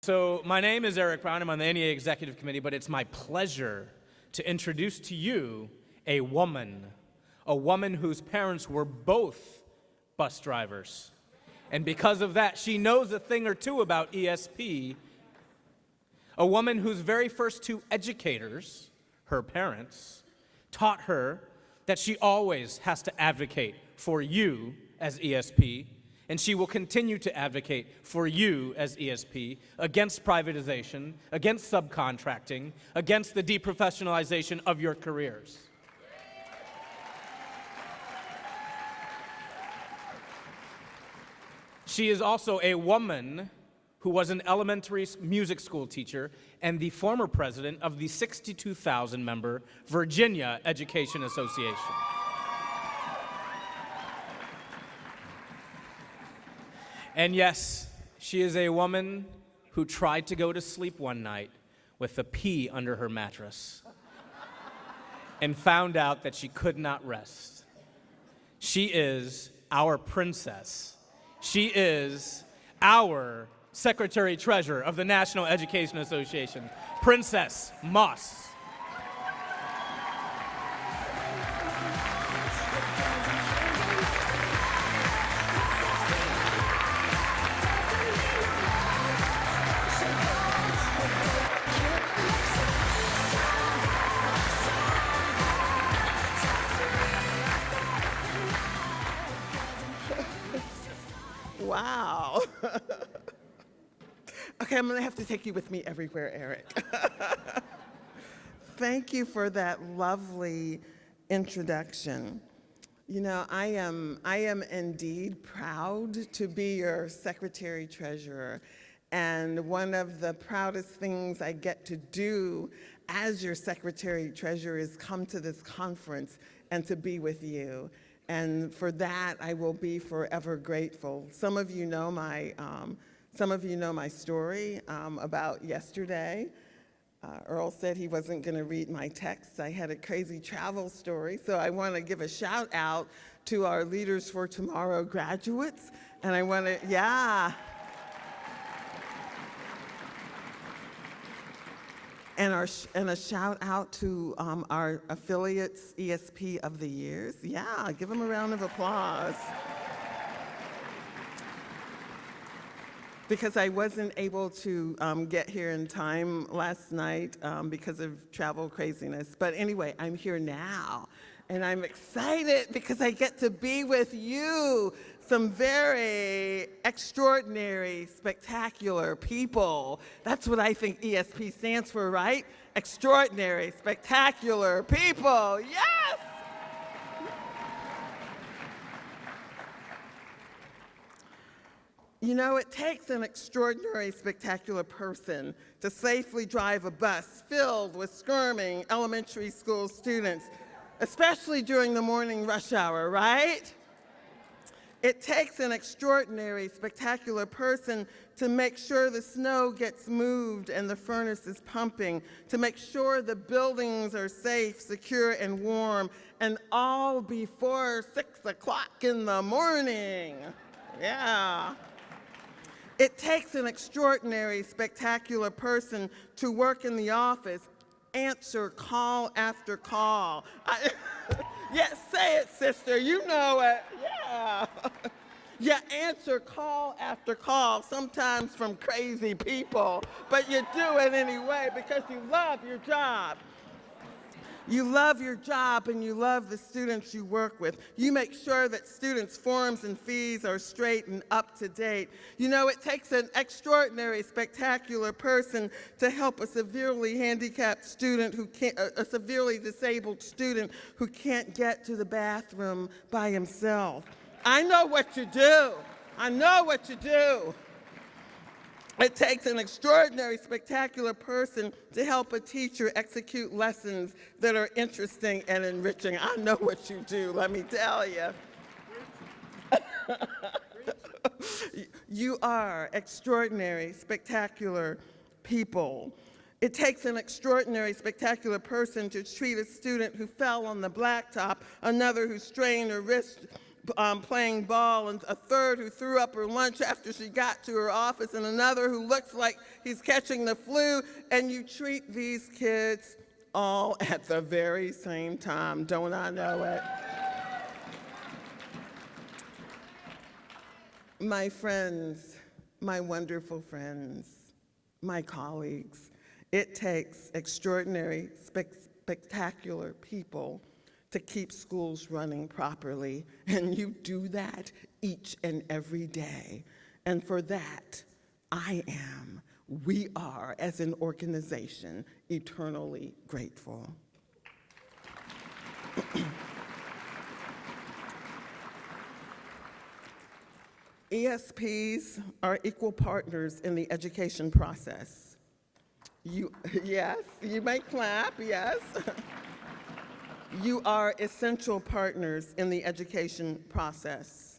So my name is Eric Brown. I'm on the NEA Executive Committee, but it's my pleasure to introduce to you a woman whose parents were both bus drivers. And because of that, she knows a thing or two about ESP. A woman whose very first two educators, her parents, taught her that she always has to advocate for you as ESP, and she will continue to advocate for you as ESP against privatization, against subcontracting, against the deprofessionalization of your careers. She is also a woman who was an elementary music school teacher and the former president of the 62,000-member Virginia Education Association. And yes, she is a woman who tried to go to sleep one night with a pea under her mattress and found out that she could not rest. She is our princess. She is our Secretary-Treasurer of the National Education Association, Princess Moss. Wow. Okay, I'm going to have to take you with me everywhere, Eric. Thank you for that lovely introduction. You know, I am indeed proud to be your Secretary-Treasurer, and one of the proudest things I get to do as your Secretary-Treasurer is come to this conference and to be with you. And for that, I will be forever grateful. Some of you know my story about yesterday. Earl said he wasn't going to read my text. I had a crazy travel story, so I want to give a shout out to our Leaders for Tomorrow graduates, and I want to, And a shout out to our affiliates, ESP of the Years. Yeah, give them a round of applause. Because I wasn't able to get here in time last night because of travel craziness. But anyway, I'm here now. And I'm excited because I get to be with you, some very extraordinary, spectacular people. That's what I think ESP stands for, right? Extraordinary, spectacular people. Yes! You know, it takes an extraordinary, spectacular person to safely drive a bus filled with squirming elementary school students, especially during the morning rush hour, right? It takes an extraordinary, spectacular person to make sure the snow gets moved and the furnace is pumping, to make sure the buildings are safe, secure, and warm, and all before 6 o'clock in the morning. Yeah. It takes an extraordinary, spectacular person to work in the office, answer call after call. Yes, say it, sister, you know it, yeah. You answer call after call, sometimes from crazy people, but you do it anyway because you love your job. You love your job and you love the students you work with. You make sure that students' forms and fees are straight and up to date. You know, it takes an extraordinary, spectacular person to help a severely handicapped student who can't, a severely disabled student who can't get to the bathroom by himself. I know what you do. I know what you do. It takes an extraordinary, spectacular person to help a teacher execute lessons that are interesting and enriching. I know what you do, let me tell you. You are extraordinary, spectacular people. It takes an extraordinary, spectacular person to treat a student who fell on the blacktop, another who strained her wrist playing ball, and a third who threw up her lunch after she got to her office, and another who looks like he's catching the flu, and you treat these kids all at the very same time. Don't I know it? My friends, my wonderful friends, my colleagues, it takes extraordinary, spectacular people to keep schools running properly, and you do that each and every day. And for that, we are, as an organization, eternally grateful. ESPs are equal partners in the education process. Yes, you may clap, yes. You are essential partners in the education process,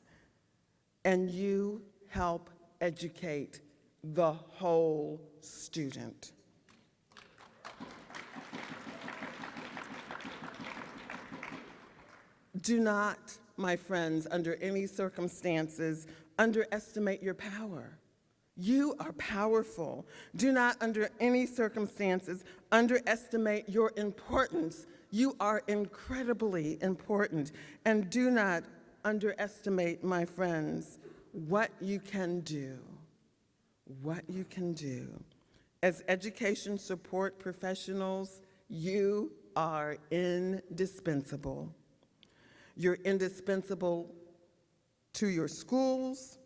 and you help educate the whole student. Do not, my friends, under any circumstances, underestimate your power. You are powerful. Do not, under any circumstances, underestimate your importance. You are incredibly important. And do not underestimate, my friends, what you can do. What you can do. As education support professionals, you are indispensable. You're indispensable to your schools,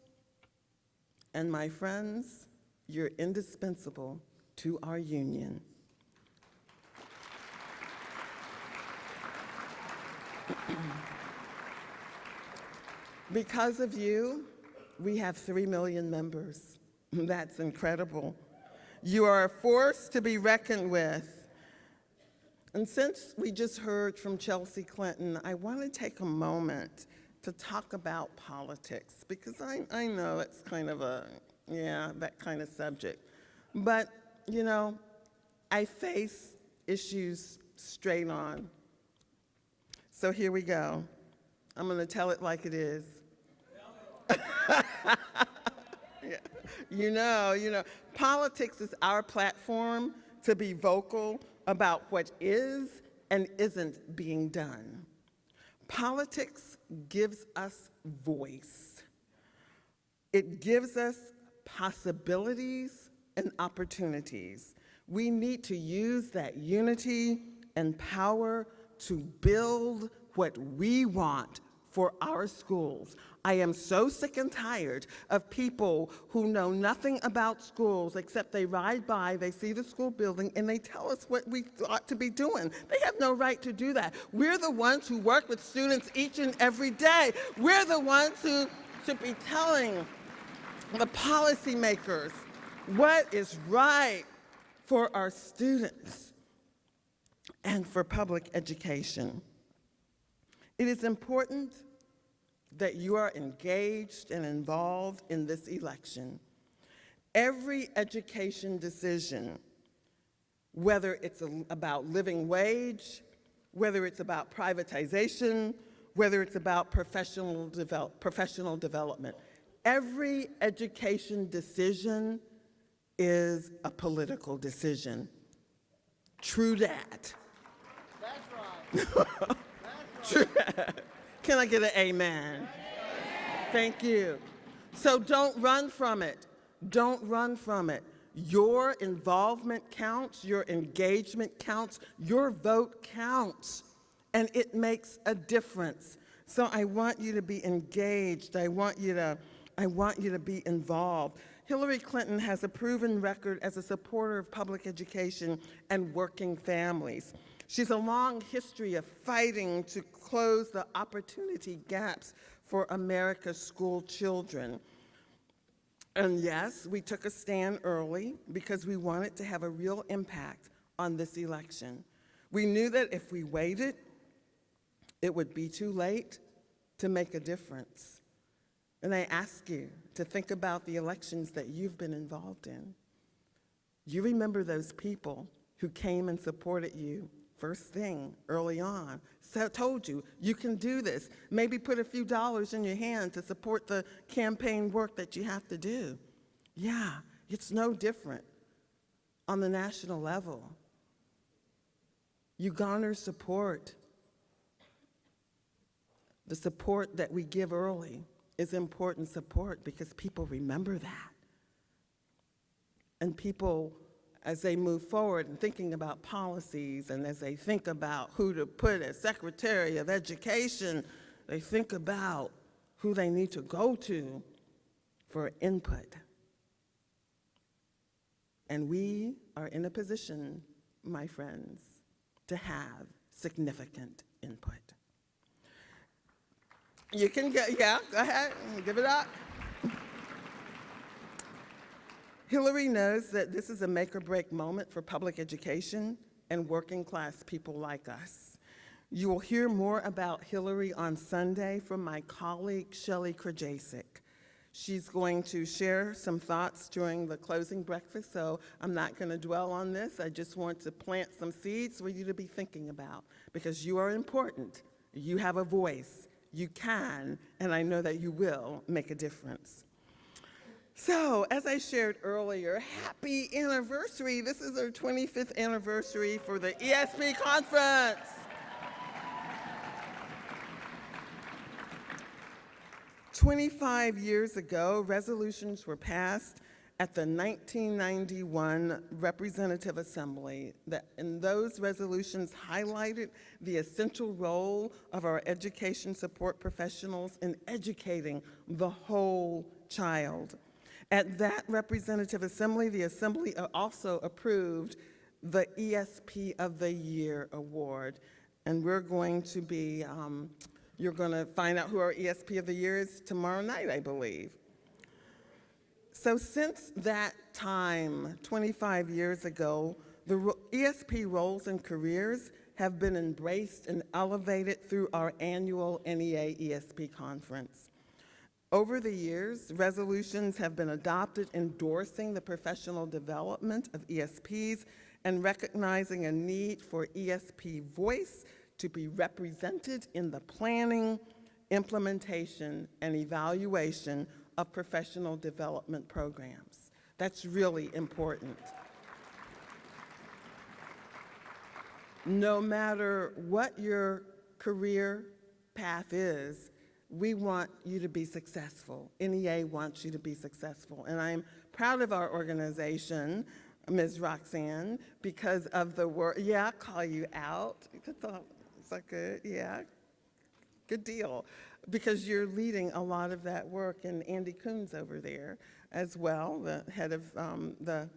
and my friends, you're indispensable to our union. Because of you, we have 3 million members. That's incredible. You are a force to be reckoned with. And since we just heard from Chelsea Clinton, I want to take a moment to talk about politics, because I know it's kind of that kind of subject. But, you know, I face issues straight on. So here we go. I'm going to tell it like it is. Yeah. You know, politics is our platform to be vocal about what is and isn't being done. Politics gives us voice. It gives us possibilities and opportunities. We need to use that unity and power to build what we want for our schools. I am so sick and tired of people who know nothing about schools except they ride by, they see the school building, and they tell us what we ought to be doing. They have no right to do that. We're the ones who work with students each and every day. We're the ones who should be telling the policymakers what is right for our students and for public education. It is important that you are engaged and involved in this election. Every education decision, whether it's about living wage, whether it's about privatization, whether it's about professional development, every education decision is a political decision. True that. That's right. True that. Can I get an amen? Thank you. So don't run from it. Don't run from it. Your involvement counts, your engagement counts, your vote counts, and it makes a difference. So I want you to be engaged. I want you to be involved. Hillary Clinton has a proven record as a supporter of public education and working families. She's a long history of fighting to close the opportunity gaps for America's school children. And yes, we took a stand early because we wanted to have a real impact on this election. We knew that if we waited, it would be too late to make a difference. And I ask you to think about the elections that you've been involved in. You remember those people who came and supported you first thing early on. So told you, you can do this. Maybe put a few dollars in your hand to support the campaign work that you have to do. Yeah, it's no different on the national level. You garner support. The support that we give early is important support because people remember that. And people, as they move forward and thinking about policies and as they think about who to put as Secretary of Education, they think about who they need to go to for input. And we are in a position, my friends, to have significant input. You can go ahead, give it up. Hillary knows that this is a make or break moment for public education and working class people like us. You will hear more about Hillary on Sunday from my colleague, Shelley Krajacek. She's going to share some thoughts during the closing breakfast, so I'm not going to dwell on this. I just want to plant some seeds for you to be thinking about, because you are important. You have a voice. You can, and I know that you will, make a difference. So, as I shared earlier, happy anniversary. This is our 25th anniversary for the ESP conference. 25 years ago, resolutions were passed at the 1991 Representative Assembly, and those resolutions highlighted the essential role of our education support professionals in educating the whole child. At that Representative Assembly, the Assembly also approved the ESP of the Year award, and we're going to be you're going to find out who our ESP of the Year is tomorrow night, I believe. So since that time, 25 years ago, the ESP roles and careers have been embraced and elevated through our annual NEA ESP conference. Over the years, resolutions have been adopted endorsing the professional development of ESPs and recognizing a need for ESP voice to be represented in the planning, implementation, and evaluation of professional development programs. That's really important. No matter what your career path is, we want you to be successful. NEA wants you to be successful. And I'm proud of our organization, Ms. Roxanne, because of the work. Yeah, I'll call you out. Is that good? Yeah. Good deal. Because you're leading a lot of that work, and Andy Coons over there as well, the head of the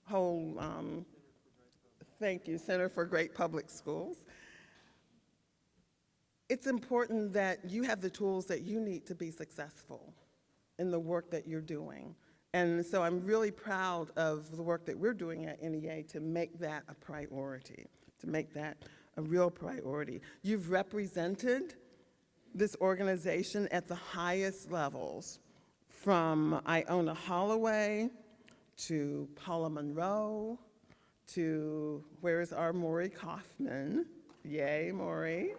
whole, thank you, Center for Great Public Schools. It's important that you have the tools that you need to be successful in the work that you're doing. And so I'm really proud of the work that we're doing at NEA to make that a priority, to make that a real priority. You've represented this organization at the highest levels, from Iona Holloway to Paula Monroe to, where's our Maury Kaufman? Yay, Maury.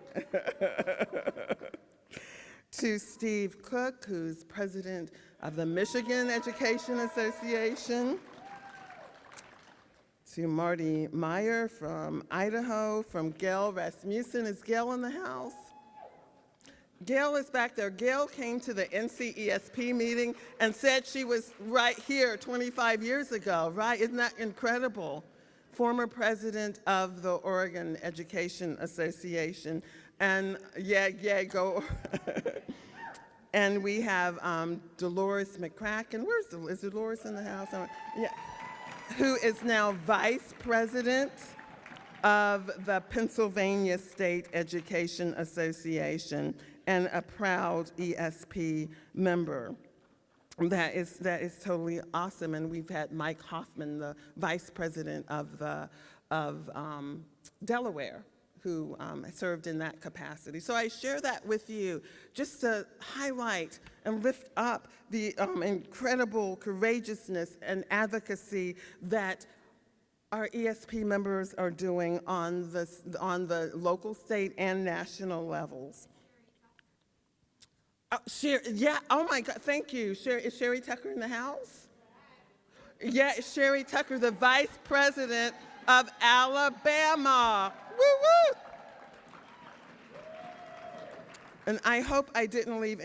To Steve Cook, who's president of the Michigan Education Association. To Marty Meyer from Idaho, from Gail Rasmussen. Is Gail in the house? Gail is back there. Gail came to the NCESP meeting and said she was right here 25 years ago, right? Isn't that incredible? Former president of the Oregon Education Association. And yeah, go. And we have Dolores McCracken. Is Dolores in the house? Yeah. Who is now vice president of the Pennsylvania State Education Association and a proud ESP member. That is totally awesome. And we've had Mike Hoffman, the vice president of Delaware, who served in that capacity. So I share that with you just to highlight and lift up the incredible courageousness and advocacy that our ESP members are doing on the local, state, and national levels. Yeah, oh my God, thank you. Is Sherry Tucker in the house? Yeah, Sherry Tucker, the Vice President of Alabama. Woo woo! And I hope I didn't leave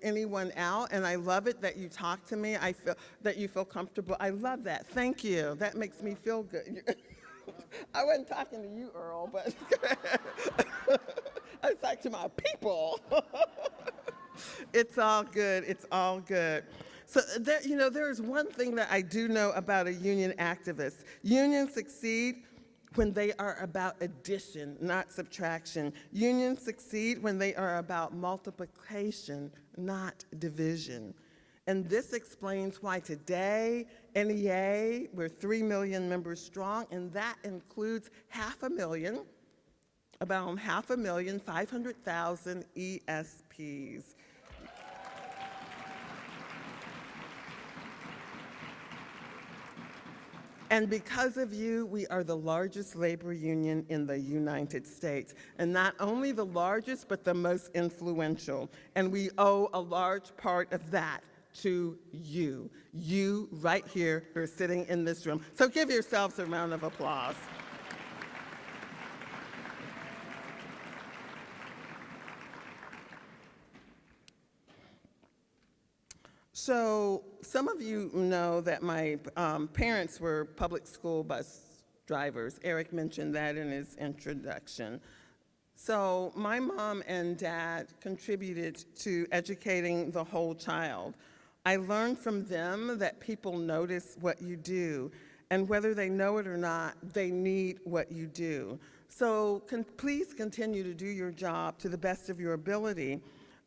anyone out, and I love it that you talk to me. I feel that you feel comfortable. I love that. Thank you. That makes me feel good. I wasn't talking to you, Earl, but I was talking to my people. It's all good. It's all good. So there is one thing that I do know about a union activist. Unions succeed when they are about addition, not subtraction. Unions succeed when they are about multiplication, not division. And this explains why today, NEA, we're 3 million members strong, and that includes about 500,000 ESPs. And because of you, we are the largest labor union in the United States. And not only the largest, but the most influential. And we owe a large part of that to you. You right here who are sitting in this room. So give yourselves a round of applause. So some of you know that my parents were public school bus drivers. Eric mentioned that in his introduction. So my mom and dad contributed to educating the whole child. I learned from them that people notice what you do, and whether they know it or not, they need what you do. So please continue to do your job to the best of your ability,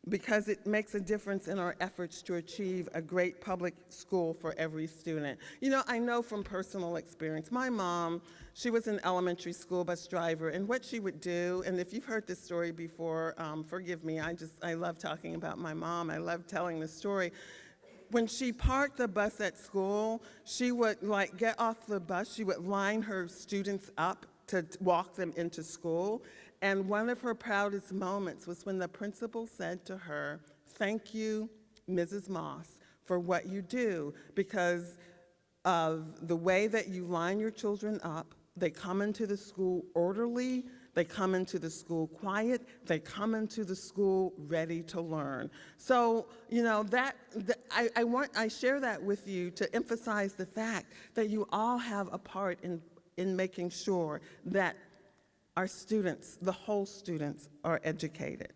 because it makes a difference in our efforts to achieve a great public school for every student. You know, I know from personal experience, my mom, she was an elementary school bus driver, and what she would do, and if you've heard this story before, forgive me, I love talking about my mom, I love telling the story. When she parked the bus at school, she would get off the bus, she would line her students up to walk them into school. And one of her proudest moments was when the principal said to her, "Thank you, Mrs. Moss, for what you do, because of the way that you line your children up. They come into the school orderly, they come into the school quiet, they come into the school ready to learn." So, you know, I share that with you to emphasize the fact that you all have a part in making sure that our students, the whole students, are educated.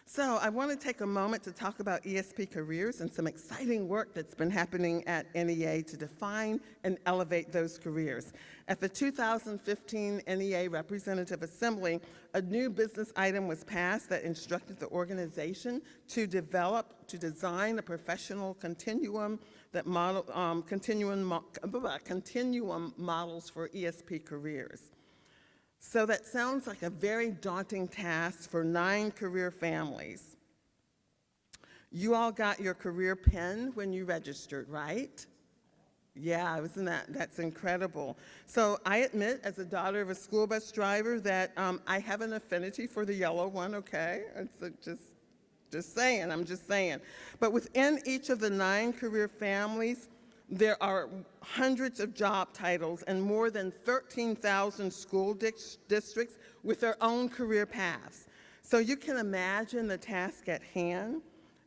So I want to take a moment to talk about ESP careers and some exciting work that's been happening at NEA to define and elevate those careers. At the 2015 NEA Representative Assembly, a new business item was passed that instructed the organization to design a professional continuum that continuum models for ESP careers. So that sounds like a very daunting task for 9 career families. You all got your career pin when you registered, right? Yeah, isn't that's incredible. So I admit, as a daughter of a school bus driver, that I have an affinity for the yellow one, okay? It's just saying, I'm just saying. But within each of the 9 career families, there are hundreds of job titles and more than 13,000 school districts with their own career paths. So you can imagine the task at hand,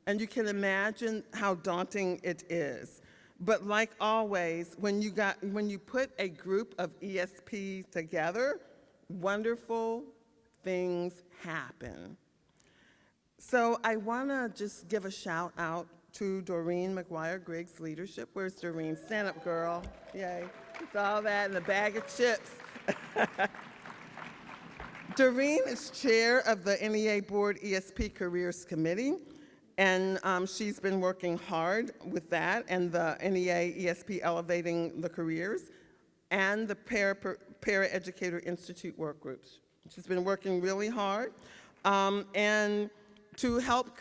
and you can imagine how daunting it is. But like always, when you put a group of ESP together, wonderful things happen. So I want to just give a shout out to Doreen McGuire-Griggs' leadership. Where's Doreen? Stand up, girl. Yay. It's all that and a bag of chips. Doreen is chair of the NEA Board ESP Careers Committee, and she's been working hard with that and the NEA ESP Elevating the Careers and the Para-Educator Institute work groups. She's been working really hard. And to help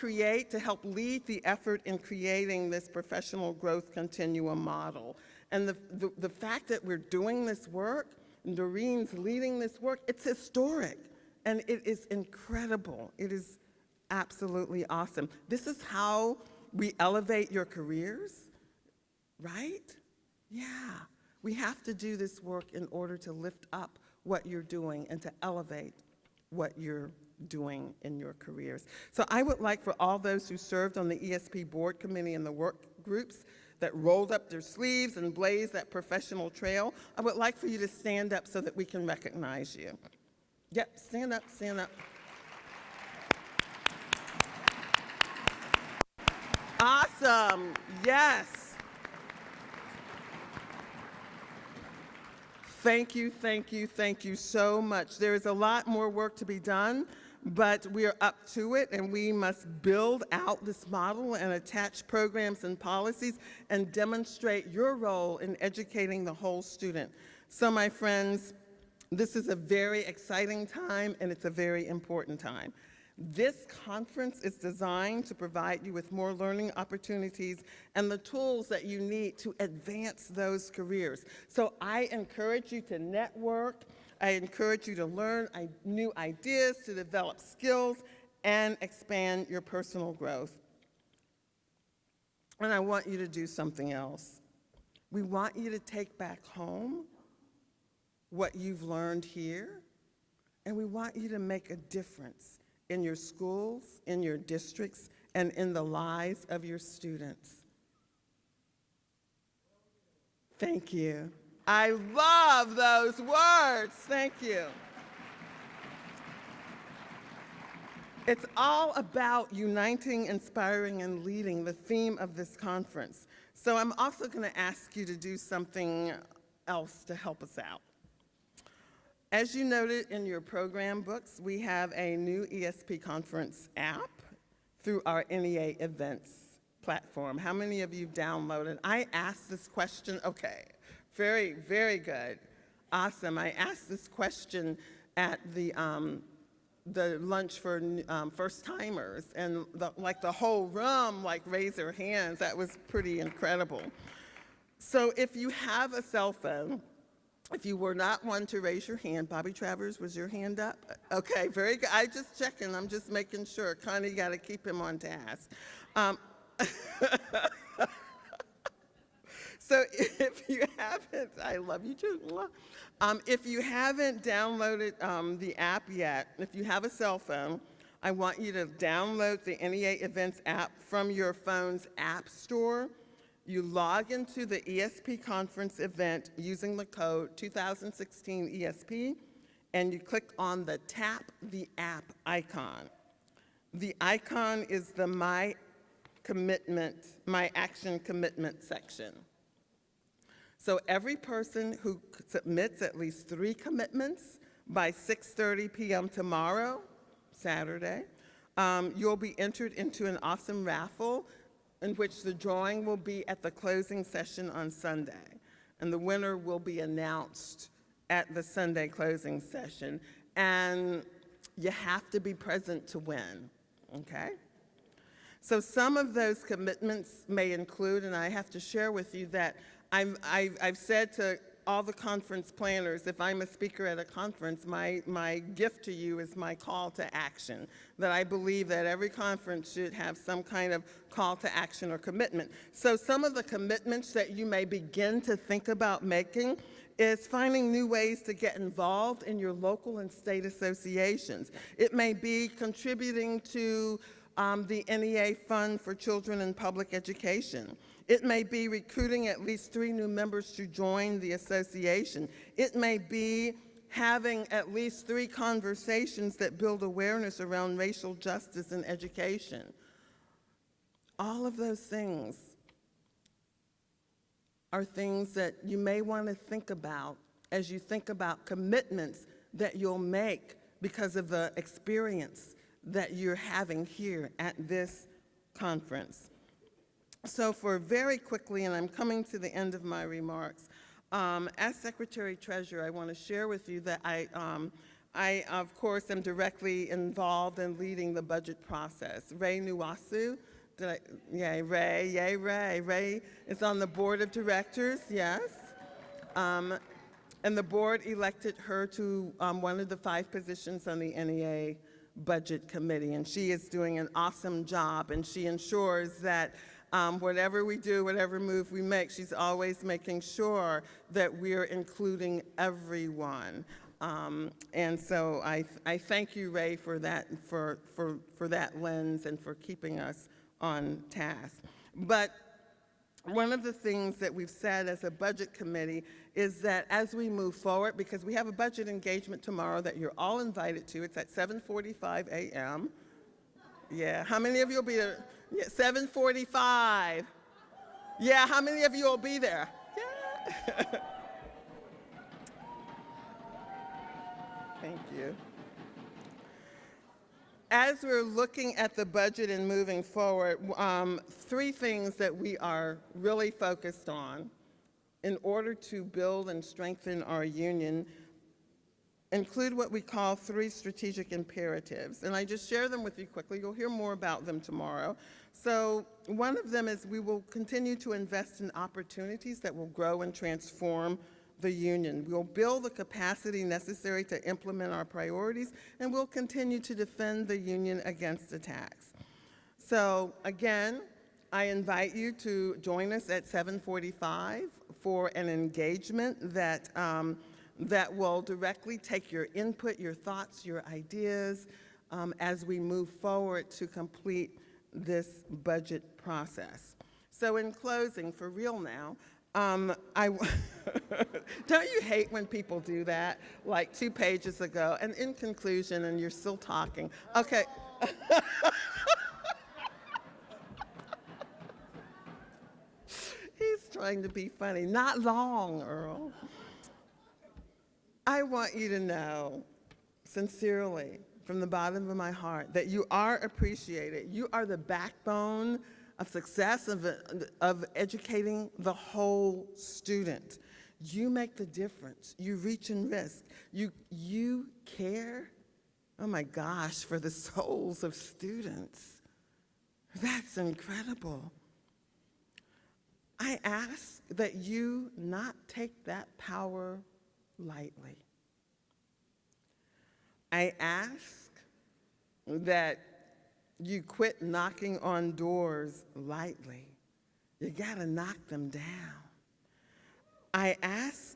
lead the effort in creating this professional growth continuum model. And the fact that we're doing this work, Doreen's leading this work, it's historic. And it is incredible. It is absolutely awesome. This is how we elevate your careers, right? Yeah. We have to do this work in order to lift up what you're doing and to elevate what you're doing in your careers. So I would like for all those who served on the ESP board committee and the work groups that rolled up their sleeves and blazed that professional trail, I would like for you to stand up so that we can recognize you. Yep, stand up, stand up. Awesome, yes. Thank you, thank you, thank you so much. There is a lot more work to be done, but we are up to it, and we must build out this model and attach programs and policies and demonstrate your role in educating the whole student. So my friends, this is a very exciting time, and it's a very important time. This conference is designed to provide you with more learning opportunities and the tools that you need to advance those careers. So I encourage you to network. I encourage you to learn new ideas, to develop skills, and expand your personal growth. And I want you to do something else. We want you to take back home what you've learned here, and we want you to make a difference in your schools, in your districts, and in the lives of your students. Thank you. I love those words. Thank you. It's all about uniting, inspiring, and leading, the theme of this conference. So I'm also going to ask you to do something else to help us out. As you noted in your program books, we have a new ESP conference app through our NEA events platform. How many of you downloaded? I asked this question, okay, very, very good, awesome. I asked this question at the lunch for first timers, and the whole room raised their hands. That was pretty incredible. So if you have a cell phone, if you were not one to raise your hand, Bobby Travers, was your hand up? Okay, very good. I just checking. I'm just making sure. Connie, got to keep him on task. So if you haven't, I love you too. If you haven't downloaded the app yet, if you have a cell phone, I want you to download the NEA Events app from your phone's app store. You log into the ESP conference event using the code 2016 ESP, and you click on the Tap the App icon. The icon is the My Action Commitment section. So every person who submits at least 3 commitments by 6:30 p.m. tomorrow, Saturday, you'll be entered into an awesome raffle in which the drawing will be at the closing session on Sunday. And the winner will be announced at the Sunday closing session. And you have to be present to win, okay? So some of those commitments may include, and I have to share with you that I've said to all the conference planners, if I'm a speaker at a conference, my gift to you is my call to action, that I believe that every conference should have some kind of call to action or commitment. So some of the commitments that you may begin to think about making is finding new ways to get involved in your local and state associations. It may be contributing to the NEA Fund for Children in Public Education. It may be recruiting at least 3 new members to join the association. It may be having at least 3 conversations that build awareness around racial justice in education. All of those things are things that you may want to think about as you think about commitments that you'll make because of the experience that you're having here at this conference. So for very quickly, and I'm coming to the end of my remarks, as Secretary Treasurer, I want to share with you that I, of course, am directly involved in leading the budget process. Ray Nuwasu Yay, Ray, yay, Ray. Ray is on the board of directors, yes. And the board elected her to one of the 5 positions on the NEA Budget Committee, and she is doing an awesome job, and she ensures that whatever we do, whatever move we make, she's always making sure that we're including everyone. And so I thank you, Ray, for that, for that lens and for keeping us on task. But one of the things that we've said as a budget committee is that as we move forward, because we have a budget engagement tomorrow that you're all invited to, it's at 7:45 a.m. Yeah, how many of you will be there? Yeah, 7:45. Yeah, how many of you will be there? Yeah. Thank you. As we're looking at the budget and moving forward, 3 things that we are really focused on in order to build and strengthen our union include what we call 3 strategic imperatives. And I just share them with you quickly. You'll hear more about them tomorrow. So one of them is we will continue to invest in opportunities that will grow and transform the union. We'll build the capacity necessary to implement our priorities, and we'll continue to defend the union against attacks. So again, I invite you to join us at 7:45 for an engagement that, that will directly take your input, your thoughts, your ideas as we move forward to complete this budget process. So in closing, for real now, don't you hate when people do that? Like 2 pages ago, and in conclusion, and you're still talking. Okay. He's trying to be funny. Not long, Earl. I want you to know, sincerely, from the bottom of my heart, that you are appreciated. You are the backbone of success of educating the whole student. You make the difference. You reach and risk. You care, oh my gosh, for the souls of students. That's incredible. I ask that you not take that power lightly. I ask that you quit knocking on doors lightly. You gotta knock them down. I ask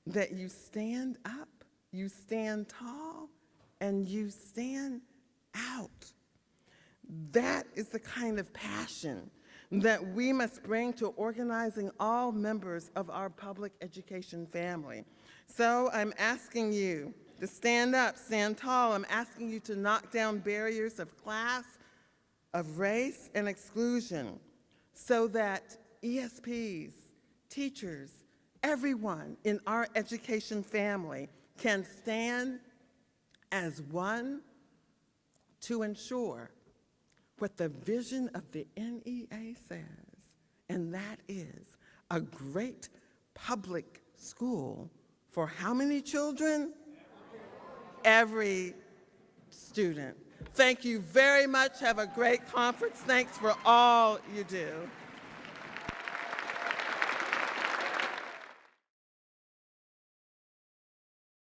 that you stand up, you stand tall, and you stand out. That is the kind of passion that we must bring to organizing all members of our public education family. So I'm asking you to stand up, stand tall. I'm asking you to knock down barriers of class, of race, and exclusion so that ESPs, teachers, everyone in our education family can stand as one to ensure what the vision of the NEA says, and that is a great public school for how many children? Every student. Thank you very much. Have a great conference. Thanks for all you do.